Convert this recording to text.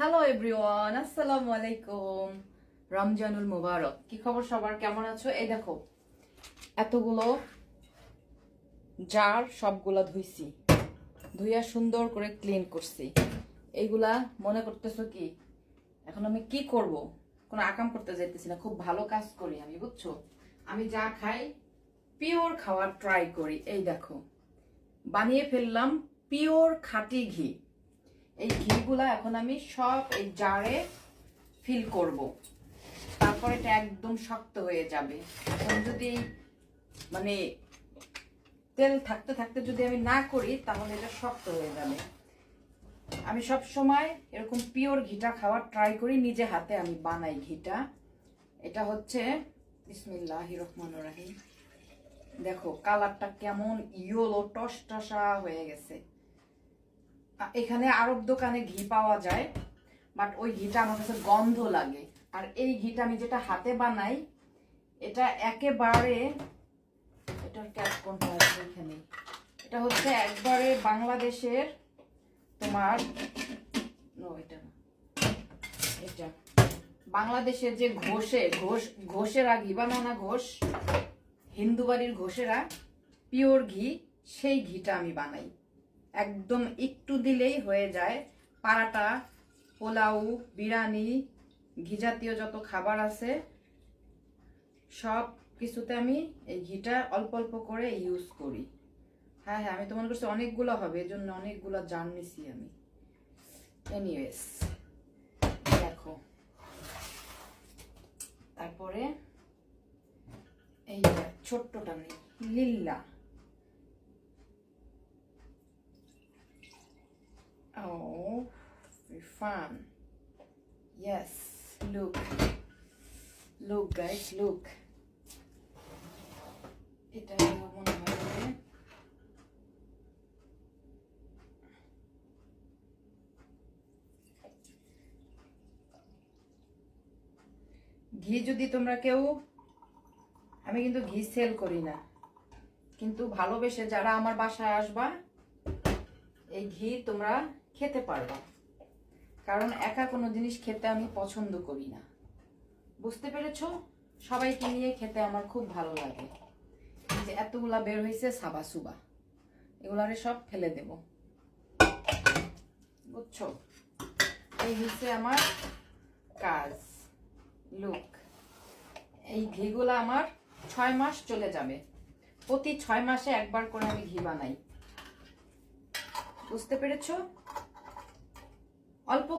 Hello everyone, আসসালামু আলাইকুম। রমজানুল মুবারক। কি খবর সবার, কেমন আছো? এই দেখো এতগুলো জার, সবগুলা ধুইছি, ধুইয়া সুন্দর করে ক্লিন করছি। এইগুলা মনে করতেছো কি এখন আমি কি করব? কোনো আকাম করতে যাইতেছি না, খুব ভালো কাজ করি আমি, বুঝছো? আমি যা খাই পিওর খাওয়ার ট্রাই করি। এই দেখো বানিয়ে ফেললাম পিওর খাঁটি ঘি। এই ঘিগুলা এখন আমি সব এই জারে ফিল করব, তারপর এটা একদম শক্ত হয়ে যাবে। এখন যদি মানে তেল থাকতে থাকতে যদি আমি না করি তাহলে এটা শক্ত হয়ে যাবে। আমি সব সময় এরকম পিওর ঘিটা খাওয়ার ট্রাই করি, নিজে হাতে আমি বানাই ঘিটা। এটা হচ্ছে বিসমিল্লাহির রহমানির রহিম। দেখো কালারটা কেমন ইয়েলো টসটসা হয়ে গেছে। এখানে আরব দোকানে ঘি পাওয়া যায়, বাট ওই ঘিটা আমার কাছে গন্ধ লাগে। আর এই ঘিটা আমি যেটা হাতে বানাই এটা একেবারে, এটার ক্যাপ কোনটা আছে এখানে, এটা হচ্ছে একবারে বাংলাদেশের তোমার এটা এটা বাংলাদেশের যে ঘোষেরা ঘি বানায় না, হিন্দু বাড়ির ঘোষেরা পিওর ঘি, সেই ঘিটা আমি বানাই। একদম একটু দিলেই হয়ে যায় পারাটা, পোলাও, বিরিয়ানি, ঘি জাতীয় যত খাবার আছে সব কিছুতে আমি এই ঘিটা অল্প অল্প করে ইউজ করি। হ্যাঁ হ্যাঁ, আমি তো মনে করছি অনেকগুলো হবে, এজন্য অনেকগুলো জার নিছি আমি। এনিওয়েজ দেখো, তারপরে এই ছোট্টটা নেই, লিল্লা। Oh, very fun. Yes, look guys, look. এটা মনে হয় ঘি যদি তোমরা কেউ, আমি কিন্তু ঘি সেল করি না, কিন্তু ভালোবেসে যারা আমার বাসায় আসবা এই ঘি তোমরা খেতে পারবা, কারণ একা কোনো জিনিস খেতে আমি পছন্দ করি না। বুঝতে পেরেছো? সবাইকে নিয়ে খেতে আমার খুব ভালো লাগে। এই যে এতগুলা বের হয়েছে সাবা সুবা, এগুলারে সব ফেলে দেব, বুঝছো? এই হচ্ছে আমার কাজ। লুক, এই ঘিগুলা আমার 6 মাস চলে যাবে। প্রতি 6 মাসে একবার করে আমি ঘি বানাই। বুঝতে পেরেছো? অল্প